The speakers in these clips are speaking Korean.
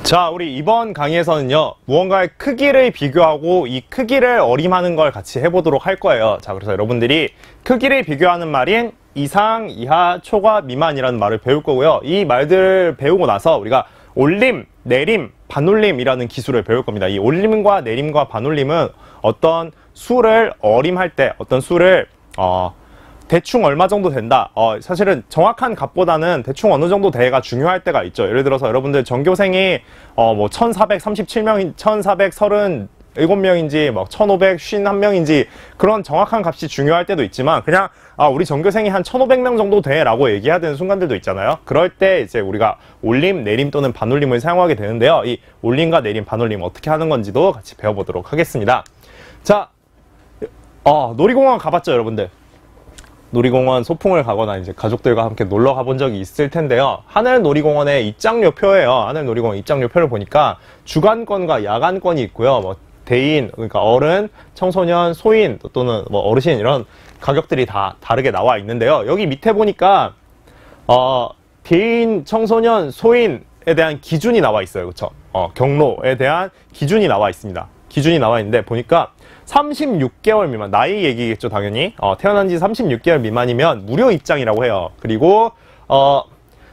자, 우리 이번 강의에서는요, 무언가의 크기를 비교하고 이 크기를 어림하는 걸 같이 해보도록 할 거예요. 자, 그래서 여러분들이 크기를 비교하는 말인 이상, 이하, 초과, 미만이라는 말을 배울 거고요. 이 말들을 배우고 나서 우리가 올림, 내림, 반올림이라는 기술을 배울 겁니다. 이 올림과 내림과 반올림은 어떤 수를 어림할 때, 어떤 수를 대충 얼마 정도 된다. 사실은 정확한 값보다는 대충 어느 정도 대가 중요할 때가 있죠. 예를 들어서 여러분들 전교생이 뭐 1437명, 1437명인지 뭐 1551명인지 그런 정확한 값이 중요할 때도 있지만 그냥 우리 전교생이 한 1500명 정도 돼 라고 얘기해야 되는 순간들도 있잖아요. 그럴 때 이제 우리가 올림, 내림 또는 반올림을 사용하게 되는데요. 이 올림과 내림, 반올림 어떻게 하는 건지도 같이 배워보도록 하겠습니다. 자, 놀이공원 가봤죠, 여러분들? 놀이공원 소풍을 가거나 이제 가족들과 함께 놀러 가본 적이 있을 텐데요. 하늘놀이공원의 입장료표예요. 하늘놀이공원 입장료표를 보니까 주간권과 야간권이 있고요. 뭐 대인, 그러니까 어른, 청소년, 소인 또는 뭐 어르신 이런 가격들이 다 다르게 나와 있는데요. 여기 밑에 보니까 대인, 청소년, 소인에 대한 기준이 나와 있어요. 그렇죠? 경로에 대한 기준이 나와 있습니다. 기준이 나와 있는데 보니까 36개월 미만, 나이 얘기겠죠, 당연히. 태어난 지 36개월 미만이면 무료 입장이라고 해요. 그리고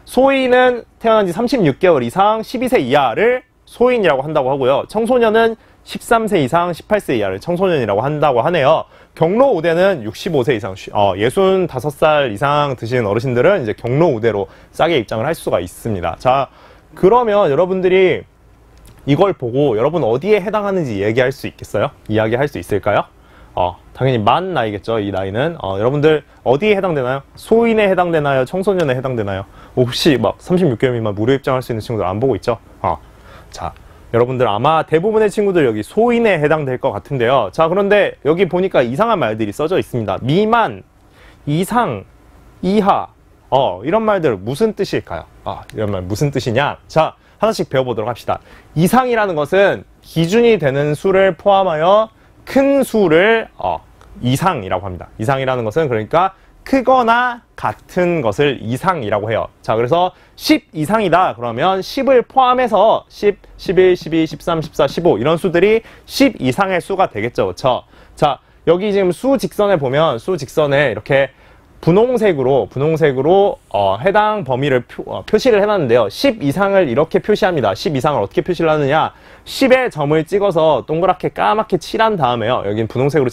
소인은 태어난 지 36개월 이상 12세 이하를 소인이라고 한다고 하고요. 청소년은 13세 이상 18세 이하를 청소년이라고 한다고 하네요. 경로 우대는 65세 이상, 65살 이상 드시는 어르신들은 이제 경로 우대로 싸게 입장을 할 수가 있습니다. 자, 그러면 여러분들이 이걸 보고 여러분 어디에 해당하는지 얘기할 수 있겠어요? 이야기할 수 있을까요? 당연히 만 나이겠죠. 이 나이는. 여러분들 어디에 해당되나요? 소인에 해당되나요? 청소년에 해당되나요? 혹시 막 36개월 미만 무료 입장할 수 있는 친구들 안 보고 있죠? 자, 여러분들 아마 대부분의 친구들 여기 소인에 해당될 것 같은데요. 자, 그런데 여기 보니까 이상한 말들이 써져 있습니다. 미만, 이상, 이하. 이런 말들 무슨 뜻일까요? 이런 말 무슨 뜻이냐? 자, 하나씩 배워보도록 합시다. 이상이라는 것은 기준이 되는 수를 포함하여 큰 수를 이상이라고 합니다. 이상이라는 것은 그러니까 크거나 같은 것을 이상이라고 해요. 자, 그래서 10 이상이다 그러면 10을 포함해서 10, 11, 12, 13, 14, 15 이런 수들이 10 이상의 수가 되겠죠. 그렇죠? 자, 여기 지금 수 직선에 보면 수 직선에 이렇게 분홍색으로 해당 범위를 표시를 해놨는데요. 10 이상을 이렇게 표시합니다. 10 이상을 어떻게 표시를 하느냐? 10에 점을 찍어서 동그랗게 까맣게 칠한 다음에요. 여긴 분홍색으로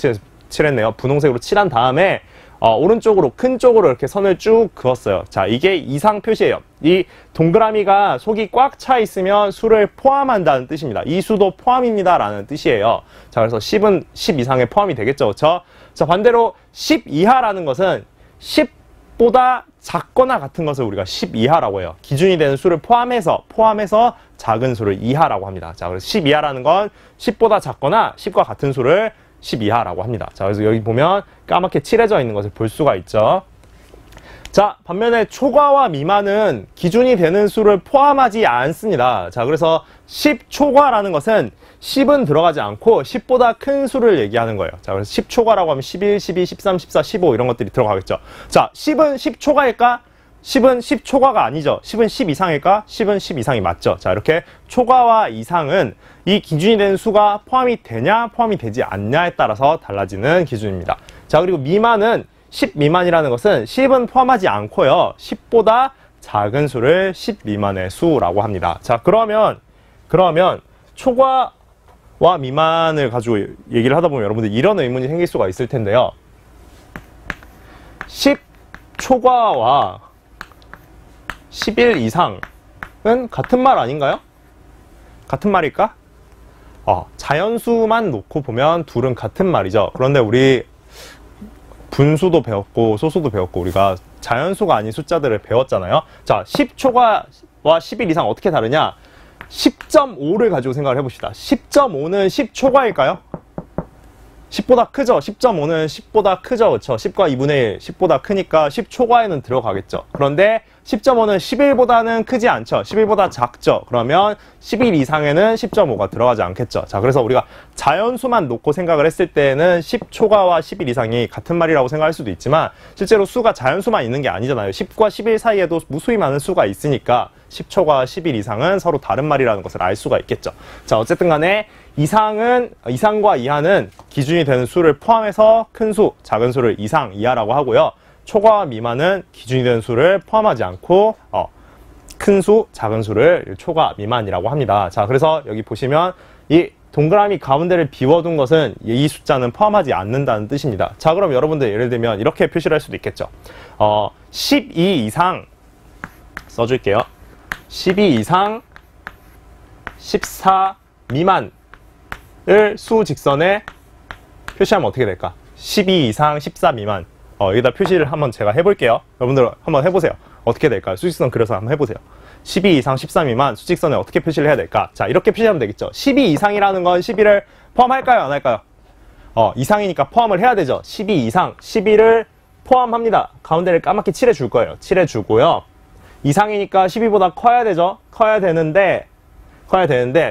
칠했네요. 분홍색으로 칠한 다음에 오른쪽으로 큰 쪽으로 이렇게 선을 쭉 그었어요. 자, 이게 이상 표시예요. 이 동그라미가 속이 꽉 차 있으면 수를 포함한다는 뜻입니다. 이 수도 포함입니다 라는 뜻이에요. 자, 그래서 10은 10 이상에 포함이 되겠죠. 그렇죠? 자, 반대로 10 이하라는 것은 10보다 작거나 같은 것을 우리가 10 이하라고 해요. 기준이 되는 수를 포함해서 작은 수를 이하라고 합니다. 자, 그래서 10 이하라는 건 10보다 작거나 10과 같은 수를 10 이하라고 합니다. 자, 그래서 여기 보면 까맣게 칠해져 있는 것을 볼 수가 있죠. 자, 반면에 초과와 미만은 기준이 되는 수를 포함하지 않습니다. 자, 그래서 10 초과라는 것은 10은 들어가지 않고 10보다 큰 수를 얘기하는 거예요. 자, 그래서 10 초과라고 하면 11, 12, 13, 14, 15 이런 것들이 들어가겠죠. 자, 10은 10 초과일까? 10은 10 초과가 아니죠. 10은 10 이상일까? 10은 10 이상이 맞죠. 자, 이렇게 초과와 이상은 이 기준이 되는 수가 포함이 되냐, 포함이 되지 않냐에 따라서 달라지는 기준입니다. 자, 그리고 미만은 10 미만이라는 것은 10은 포함하지 않고요. 10보다 작은 수를 10 미만의 수라고 합니다. 자, 그러면 초과와 미만을 가지고 얘기를 하다 보면 여러분들 이런 의문이 생길 수가 있을 텐데요. 10 초과와 11 이상은 같은 말 아닌가요? 같은 말일까? 자연수만 놓고 보면 둘은 같은 말이죠. 그런데 우리 분수도 배웠고 소수도 배웠고 우리가 자연수가 아닌 숫자들을 배웠잖아요. 자, 10 초과와 11 이상 어떻게 다르냐? 10.5를 가지고 생각을 해봅시다. 10.5는 10 초과일까요? 10보다 크죠? 10.5는 10보다 크죠? 그렇죠? 10과 2분의 1, 10보다 크니까 10 초과에는 들어가겠죠. 그런데 10.5는 11보다는 크지 않죠. 11보다 작죠. 그러면 11 이상에는 10.5가 들어가지 않겠죠. 자, 그래서 우리가 자연수만 놓고 생각을 했을 때는 10초가와 11 이상이 같은 말이라고 생각할 수도 있지만 실제로 수가 자연수만 있는 게 아니잖아요. 10과 11 사이에도 무수히 많은 수가 있으니까 10초가 11 이상은 서로 다른 말이라는 것을 알 수가 있겠죠. 자, 어쨌든 간에 이상과 이하는 기준이 되는 수를 포함해서 큰 수, 작은 수를 이상, 이하라고 하고요. 초과와 미만은 기준이 되는 수를 포함하지 않고 큰 수, 작은 수를 초과, 미만이라고 합니다. 자, 그래서 여기 보시면 이 동그라미 가운데를 비워둔 것은 이 숫자는 포함하지 않는다는 뜻입니다. 자, 그럼 여러분들 예를 들면 이렇게 표시를 할 수도 있겠죠. 12 이상 써줄게요. 12 이상 14 미만을 수 직선에 표시하면 어떻게 될까? 12 이상 14 미만. 여기다 표시를 한번 제가 해볼게요. 여러분들 한번 해보세요. 어떻게 될까요? 수직선 그려서 한번 해보세요. 12 이상 14 미만 수직선에 어떻게 표시를 해야 될까? 자, 이렇게 표시하면 되겠죠. 12 이상이라는 건 12를 포함할까요? 안 할까요? 이상이니까 포함을 해야 되죠. 12 이상 12를 포함합니다. 가운데를 까맣게 칠해줄 거예요. 칠해주고요. 이상이니까 12보다 커야 되죠. 커야 되는데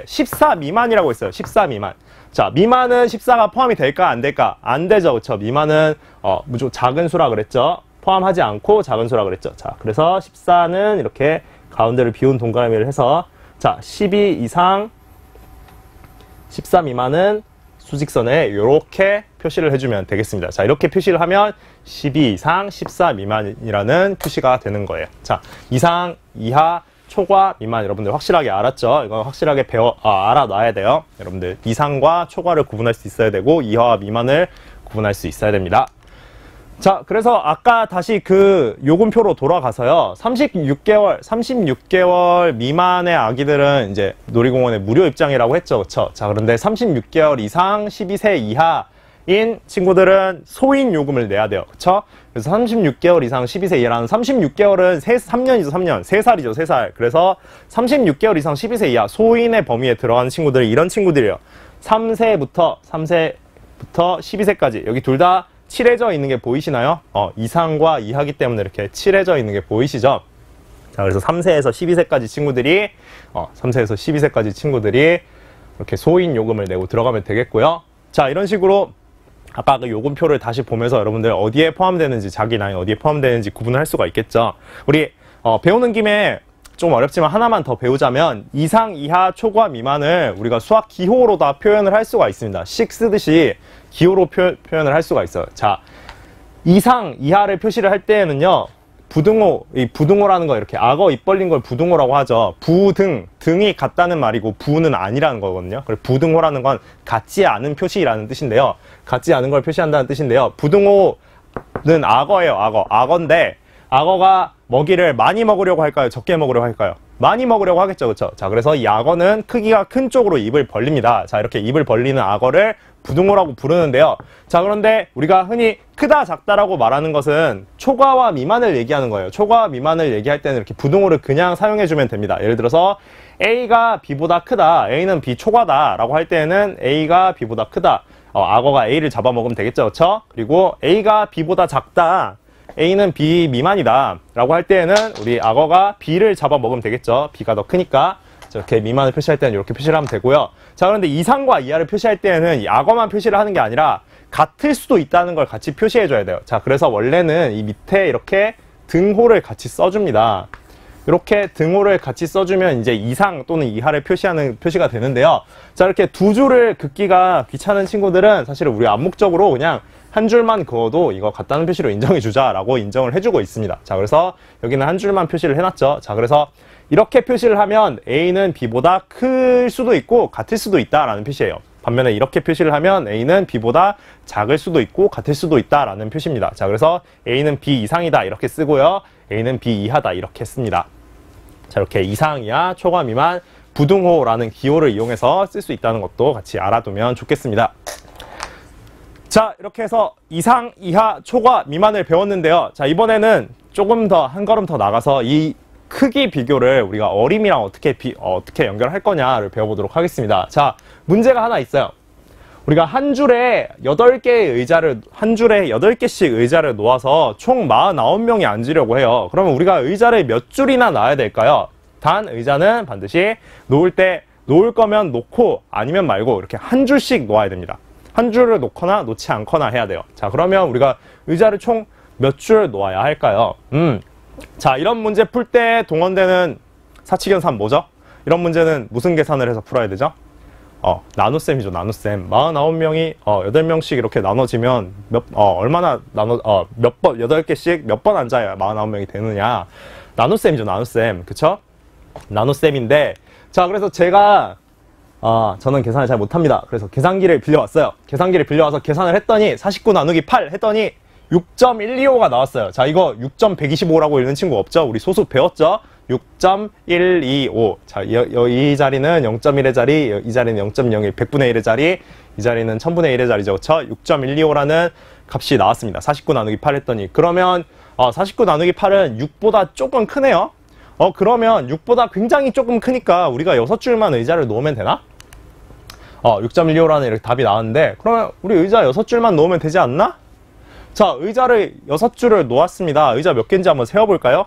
14 미만이라고 있어요. 14 미만. 자, 미만은 14가 포함이 될까 안 될까? 안 되죠. 그렇죠? 미만은 무조건 작은 수라 그랬죠. 포함하지 않고 작은 수라 그랬죠. 자, 그래서 14는 이렇게 가운데를 비운 동그라미를 해서 자, 12 이상 14 미만은 수직선에 이렇게 표시를 해주면 되겠습니다. 자, 이렇게 표시를 하면 12 이상 14 미만이라는 표시가 되는 거예요. 자, 이상, 이하, 초과, 미만 여러분들 확실하게 알았죠? 이거 확실하게 알아놔야 돼요. 여러분들 이상과 초과를 구분할 수 있어야 되고 이하와 미만을 구분할 수 있어야 됩니다. 자, 그래서 아까 다시 그 요금표로 돌아가서요. 36개월 미만의 아기들은 이제 놀이공원에 무료 입장이라고 했죠. 그쵸? 자, 그런데 36개월 이상 12세 이하인 친구들은 소인 요금을 내야 돼요. 그쵸? 그래서 36개월 이상 12세 이하라는 36개월은 3년이죠, 3년. 3살이죠, 3살. 그래서 36개월 이상 12세 이하 소인의 범위에 들어가는 친구들이 이런 친구들이에요. 3세부터 12세까지. 여기 둘 다 칠해져 있는 게 보이시나요? 이상과 이하기 때문에 이렇게 칠해져 있는 게 보이시죠? 자, 그래서 3세에서 12세까지 친구들이 3세에서 12세까지 친구들이 이렇게 소인 요금을 내고 들어가면 되겠고요. 자, 이런 식으로 아까 그 요금표를 다시 보면서 여러분들 어디에 포함되는지 자기 나이 어디에 포함되는지 구분을 할 수가 있겠죠. 우리 배우는 김에 좀 어렵지만 하나만 더 배우자면 이상, 이하, 초과, 미만을 우리가 수학 기호로 다 표현을 할 수가 있습니다. 식 쓰듯이 기호로 표현을 할 수가 있어요. 자, 이상, 이하를 표시를 할 때에는요. 부등호, 이 부등호라는 거 이렇게 악어 입 벌린 걸 부등호라고 하죠. 부등, 등이 같다는 말이고 부는 아니라는 거거든요. 그래서 부등호라는 건 같지 않은 표시라는 뜻인데요. 같지 않은 걸 표시한다는 뜻인데요. 부등호는 악어예요. 악어인데 악어가 먹이를 많이 먹으려고 할까요? 적게 먹으려고 할까요? 많이 먹으려고 하겠죠. 그렇죠? 자, 그래서 이 악어는 크기가 큰 쪽으로 입을 벌립니다. 자, 이렇게 입을 벌리는 악어를 부등호라고 부르는데요. 자, 그런데 우리가 흔히 크다, 작다라고 말하는 것은 초과와 미만을 얘기하는 거예요. 초과와 미만을 얘기할 때는 이렇게 부등호를 그냥 사용해주면 됩니다. 예를 들어서 A가 B보다 크다, A는 B 초과다 라고 할 때는 A가 B보다 크다. 악어가 A를 잡아먹으면 되겠죠. 그렇죠? 그리고 A가 B보다 작다, A는 B 미만이다 라고 할 때에는 우리 악어가 B를 잡아먹으면 되겠죠. B가 더 크니까. 이렇게 미만을 표시할 때는 이렇게 표시를 하면 되고요. 자, 그런데 이상과 이하를 표시할 때는 이 악어만 표시를 하는 게 아니라 같을 수도 있다는 걸 같이 표시해줘야 돼요. 자, 그래서 원래는 이 밑에 이렇게 등호를 같이 써줍니다. 이렇게 등호를 같이 써주면 이제 이상 또는 이하를 표시하는 표시가 되는데요. 자, 이렇게 두 줄을 긋기가 귀찮은 친구들은 사실 우리 암묵적으로 그냥 한 줄만 그어도 이거 같다는 표시로 인정해주자라고 인정을 해주고 있습니다. 자, 그래서 여기는 한 줄만 표시를 해놨죠. 자, 그래서 이렇게 표시를 하면 A는 B보다 클 수도 있고 같을 수도 있다라는 표시예요. 반면에 이렇게 표시를 하면 A는 B보다 작을 수도 있고 같을 수도 있다라는 표시입니다. 자, 그래서 A는 B 이상이다 이렇게 쓰고요. A는 B 이하다 이렇게 씁니다. 자, 이렇게 이상, 이하, 초과, 미만, 부등호라는 기호를 이용해서 쓸 수 있다는 것도 같이 알아두면 좋겠습니다. 자, 이렇게 해서 이상, 이하, 초과, 미만을 배웠는데요. 자, 이번에는 조금 더 한 걸음 더 나가서 이 크기 비교를 우리가 어림이랑 어떻게 연결할 거냐를 배워보도록 하겠습니다. 자, 문제가 하나 있어요. 우리가 한 줄에 8개의 의자를, 한 줄에 8개씩 의자를 놓아서 총 49명이 앉으려고 해요. 그러면 우리가 의자를 몇 줄이나 놔야 될까요? 단, 의자는 반드시 놓을 거면 놓고 아니면 말고 이렇게 한 줄씩 놓아야 됩니다. 한 줄을 놓거나 놓지 않거나 해야 돼요. 자, 그러면 우리가 의자를 총 몇 줄 놓아야 할까요? 자, 이런 문제 풀 때 동원되는 사칙연산 뭐죠? 이런 문제는 무슨 계산을 해서 풀어야 되죠? 나눗셈이죠, 나눗셈. 49명이, 8명씩 이렇게 나눠지면, 얼마나 몇 번, 8개씩 몇 번 앉아야 49명이 되느냐. 나눗셈이죠, 나눗셈. 그쵸? 나눗셈인데, 자, 그래서 제가, 저는 계산을 잘 못합니다. 그래서 계산기를 빌려왔어요. 계산기를 빌려와서 계산을 했더니, 49 나누기 8 했더니, 6.125가 나왔어요. 자, 이거 6.125라고 읽는 친구 없죠? 우리 소수 배웠죠? 6.125. 자, 이 자리는 0.1의 자리, 이 자리는 0.01, 100분의 1의 자리, 이 자리는 1000분의 1의 자리죠. 그쵸? 6.125라는 값이 나왔습니다. 49 나누기 8 했더니. 그러면, 49 나누기 8은 6보다 조금 크네요? 그러면 6보다 굉장히 조금 크니까 우리가 6줄만 의자를 놓으면 되나? 6.125라는 이렇게 답이 나왔는데, 그러면 우리 의자 6줄만 놓으면 되지 않나? 자, 의자를 6줄을 놓았습니다. 의자 몇 개인지 한번 세어볼까요?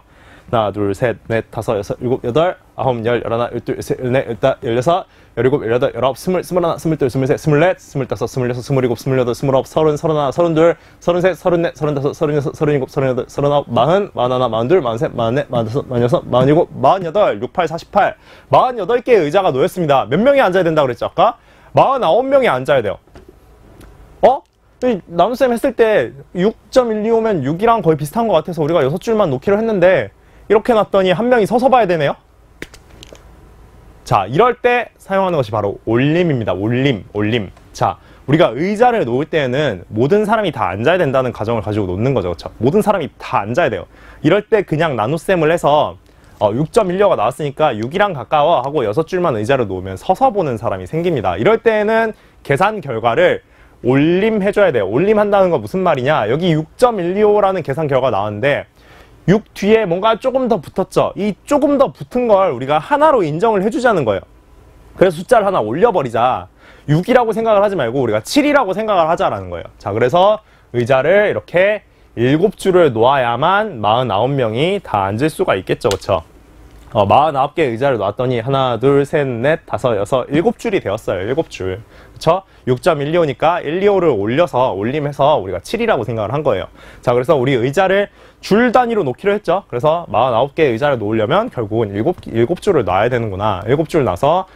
하나, 둘, 셋, 넷, 다섯, 여섯, 일곱, 여덟, 아홉, 열, 열하나, 열둘, 열셋, 열넷, 열다, 열여섯, 열일곱, 열여덟, 열아홉, 스물, 스물하나, 스물둘, 스물셋, 스물넷, 스물다섯, 스물여섯, 스물일곱, 스물여덟, 스물아홉, 서른, 서른하나, 서른둘, 서른셋, 서른넷, 서른다섯, 서른여섯, 서른일곱, 서른여덟, 서른아홉, 마흔, 마흔하나, 마흔둘, 마흔셋, 마흔넷, 마흔다섯, 마흔여섯, 마흔일곱, 마흔여덟, 68, 48, 48개의 의자가 놓였습니다. 몇 명이 앉아야 된다고 그랬죠, 아까? 49명이 앉아야 돼요. 나눗셈 했을 때 6.125면 6이랑 거의 비슷한 것 같아서 우리가 6줄만 놓기로 했는데 이렇게 놨더니 한 명이 서서 봐야 되네요. 자, 이럴 때 사용하는 것이 바로 올림입니다. 올림. 자, 우리가 의자를 놓을 때에는 모든 사람이 다 앉아야 된다는 가정을 가지고 놓는 거죠. 그렇죠? 모든 사람이 다 앉아야 돼요. 이럴 때 그냥 나눗셈을 해서 6.125가 나왔으니까 6이랑 가까워 하고 6줄만 의자를 놓으면 서서 보는 사람이 생깁니다. 이럴 때에는 계산 결과를 올림해줘야 돼요. 올림한다는 거 무슨 말이냐? 여기 6.125라는 계산 결과 나왔는데 6 뒤에 뭔가 조금 더 붙었죠? 이 조금 더 붙은 걸 우리가 하나로 인정을 해주자는 거예요. 그래서 숫자를 하나 올려버리자. 6이라고 생각을 하지 말고 우리가 7이라고 생각을 하자라는 거예요. 자, 그래서 의자를 이렇게 7줄을 놓아야만 49명이 다 앉을 수가 있겠죠. 그쵸? 49개의 의자를 놨더니 하나, 둘, 셋, 넷, 다섯, 여섯, 7줄이 되었어요. 7줄. 그쵸? 6.125니까 125를 올림해서 우리가 7이라고 생각을 한 거예요. 자, 그래서 우리 의자를 줄 단위로 놓기로 했죠. 그래서 49개의 의자를 놓으려면 결국은 7줄을 놔야 되는구나. 7줄 놔서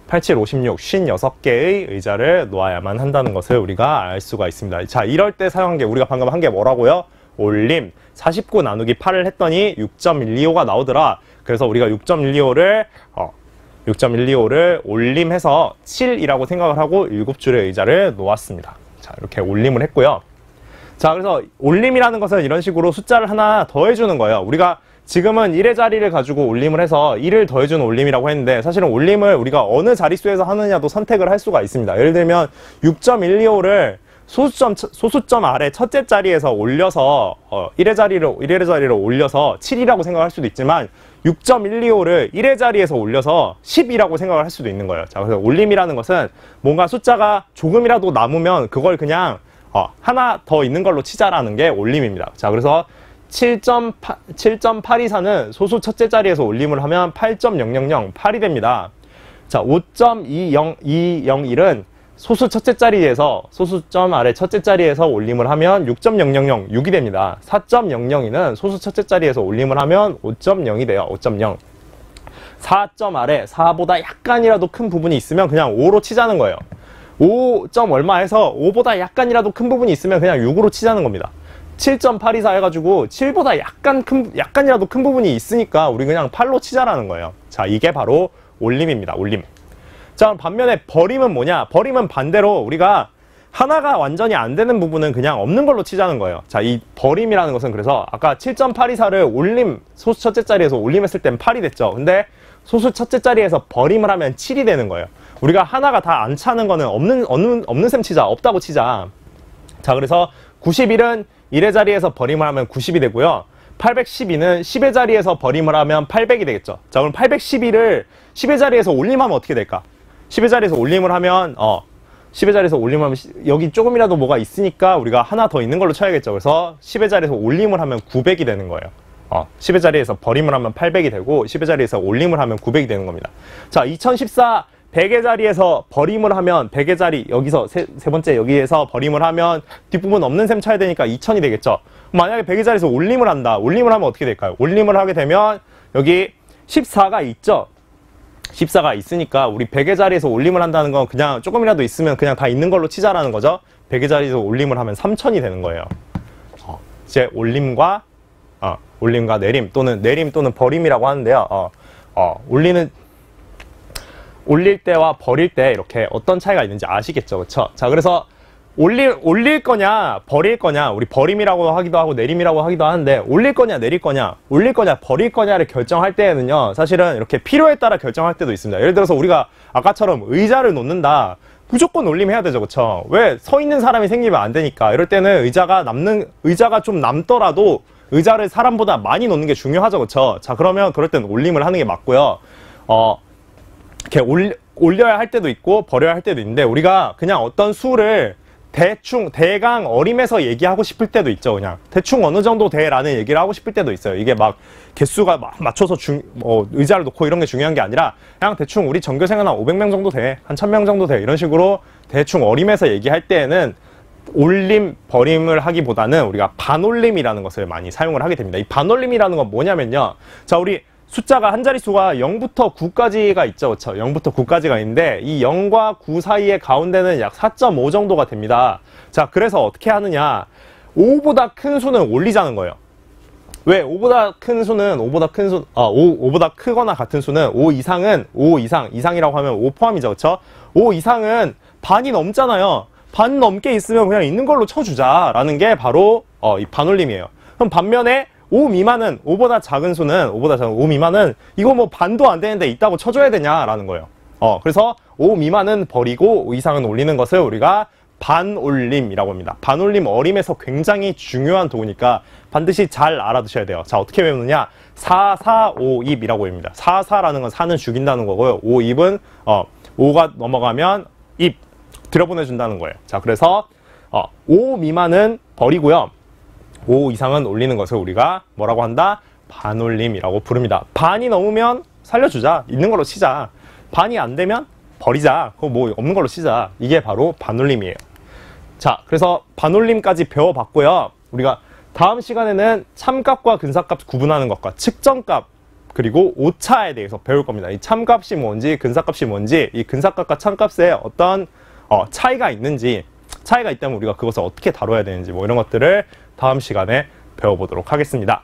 8, 7, 56, 56개의 의자를 놓아야만 한다는 것을 우리가 알 수가 있습니다. 자, 이럴 때 사용한 게 우리가 방금 한 게 뭐라고요? 올림. 49 나누기 8을 했더니 6.125가 나오더라. 그래서 우리가 6.125를 올림해서 7이라고 생각을 하고 7줄의 의자를 놓았습니다. 자, 이렇게 올림을 했고요. 자, 그래서 올림이라는 것은 이런 식으로 숫자를 하나 더해주는 거예요. 우리가 지금은 1의 자리를 가지고 올림을 해서 1을 더해주는 올림이라고 했는데 사실은 올림을 우리가 어느 자릿수에서 하느냐도 선택을 할 수가 있습니다. 예를 들면 6.125를 소수점 아래 첫째 자리에서 올려서 1의 자리로 올려서 7이라고 생각할 수도 있지만 6.125를 1의 자리에서 올려서 10이라고 생각을 할 수도 있는 거예요. 자, 그래서 올림이라는 것은 뭔가 숫자가 조금이라도 남으면 그걸 그냥 하나 더 있는 걸로 치자라는 게 올림입니다. 자, 그래서 7.824는 소수 첫째 자리에서 올림을 하면 8.0008이 됩니다. 자, 5.201은 소수 첫째 자리에서 소수점 아래 첫째 자리에서 올림을 하면 6.000, 6이 됩니다. 4.002는 소수 첫째 자리에서 올림을 하면 5.0이 돼요. 5.0. 4점 아래 4보다 약간이라도 큰 부분이 있으면 그냥 5로 치자는 거예요. 5점 얼마에서 5보다 약간이라도 큰 부분이 있으면 그냥 6으로 치자는 겁니다. 7.824 해가지고 7보다 약간이라도 큰 부분이 있으니까 우리 그냥 8로 치자라는 거예요. 자, 이게 바로 올림입니다. 올림. 자, 반면에 버림은 뭐냐? 버림은 반대로 우리가 하나가 완전히 안 되는 부분은 그냥 없는 걸로 치자는 거예요. 자, 이 버림이라는 것은 그래서 아까 7.824를 올림, 소수 첫째 자리에서 올림했을 땐 8이 됐죠. 근데 소수 첫째 자리에서 버림을 하면 7이 되는 거예요. 우리가 하나가 다 안 차는 거는 없는 셈 치자. 없다고 치자. 자, 그래서 91은 1의 자리에서 버림을 하면 90이 되고요. 812는 10의 자리에서 버림을 하면 800이 되겠죠. 자, 그럼 812를 10의 자리에서 올림하면 어떻게 될까? 10의 자리에서 올림을 하면 10의 자리에서 올림을 하면 여기 조금이라도 뭐가 있으니까 우리가 하나 더 있는 걸로 쳐야겠죠. 그래서 10의 자리에서 올림을 하면 900이 되는 거예요. 10의 자리에서 버림을 하면 800이 되고 10의 자리에서 올림을 하면 900이 되는 겁니다. 자, 2014 100의 자리에서 버림을 하면 100의 자리 여기서 세 번째 여기에서 버림을 하면 뒷부분 없는 셈 쳐야 되니까 2000이 되겠죠. 만약에 100의 자리에서 올림을 한다. 올림을 하면 어떻게 될까요? 올림을 하게 되면 여기 14가 있죠. 14가 있으니까 우리 100의 자리에서 올림을 한다는 건 그냥 조금이라도 있으면 그냥 다 있는 걸로 치자라는 거죠. 100의 자리에서 올림을 하면 3000이 되는 거예요. 이제 올림과 내림 또는 버림이라고 하는데요. 올릴 때와 버릴 때 이렇게 어떤 차이가 있는지 아시겠죠? 그쵸? 자, 그래서 올릴 거냐, 버릴 거냐, 우리 버림이라고 하기도 하고 내림이라고 하기도 하는데, 올릴 거냐, 내릴 거냐, 올릴 거냐, 버릴 거냐를 결정할 때에는요, 사실은 이렇게 필요에 따라 결정할 때도 있습니다. 예를 들어서 우리가 아까처럼 의자를 놓는다. 무조건 올림해야 되죠. 그쵸? 왜? 서 있는 사람이 생기면 안 되니까. 이럴 때는 의자가 좀 남더라도 의자를 사람보다 많이 놓는 게 중요하죠. 그쵸? 자, 그러면 그럴 때는 올림을 하는 게 맞고요. 이렇게 올려야 할 때도 있고 버려야 할 때도 있는데, 우리가 그냥 어떤 수를 대강 어림해서 얘기하고 싶을 때도 있죠. 그냥 대충 어느 정도 돼라는 얘기를 하고 싶을 때도 있어요. 이게 막 개수가 막 맞춰서 의자를 놓고 이런 게 중요한 게 아니라 그냥 대충 우리 전교생은 한 500명 정도 돼, 한 1000명 정도 돼, 이런 식으로 대충 어림해서 얘기할 때에는 올림, 버림을 하기보다는 우리가 반올림이라는 것을 많이 사용을 하게 됩니다. 이 반올림이라는 건 뭐냐면요, 자, 우리 숫자가 한 자릿수가 0부터 9까지가 있죠. 그쵸? 0부터 9까지가 있는데 이 0과 9 사이의 가운데는 약 4.5 정도가 됩니다. 자, 그래서 어떻게 하느냐, 5보다 큰 수는 올리자는 거예요. 왜? 5보다 크거나 같은 수는 5 이상이라고 하면 5 포함이죠. 그쵸? 5 이상은 반이 넘잖아요. 반 넘게 있으면 그냥 있는 걸로 쳐주자라는 게 바로 이 반올림이에요. 그럼 반면에 5 미만은, 5보다 작은 수는, 5 미만은 이거 뭐 반도 안 되는데 있다고 쳐줘야 되냐라는 거예요. 그래서 5 미만은 버리고 5 이상은 올리는 것을 우리가 반올림이라고 합니다. 반올림 어림에서 굉장히 중요한 도구니까 반드시 잘 알아두셔야 돼요. 자, 어떻게 외우느냐? 4, 4, 5, 입이라고 외웁니다. 4, 4라는 건 4는 죽인다는 거고요. 5, 입은 5가 넘어가면 입 들여보내준다는 거예요. 자, 그래서 5 미만은 버리고요. 5 이상은 올리는 것을 우리가 뭐라고 한다? 반올림이라고 부릅니다. 반이 넘으면 살려주자. 있는 걸로 치자. 반이 안 되면 버리자. 그거 뭐 없는 걸로 치자. 이게 바로 반올림이에요. 자, 그래서 반올림까지 배워봤고요. 우리가 다음 시간에는 참값과 근사값 구분하는 것과 측정값 그리고 오차에 대해서 배울 겁니다. 이 참값이 뭔지 근사값이 뭔지, 이 근사값과 참값에 어떤 차이가 있는지, 차이가 있다면 우리가 그것을 어떻게 다뤄야 되는지 뭐 이런 것들을 다음 시간에 배워보도록 하겠습니다.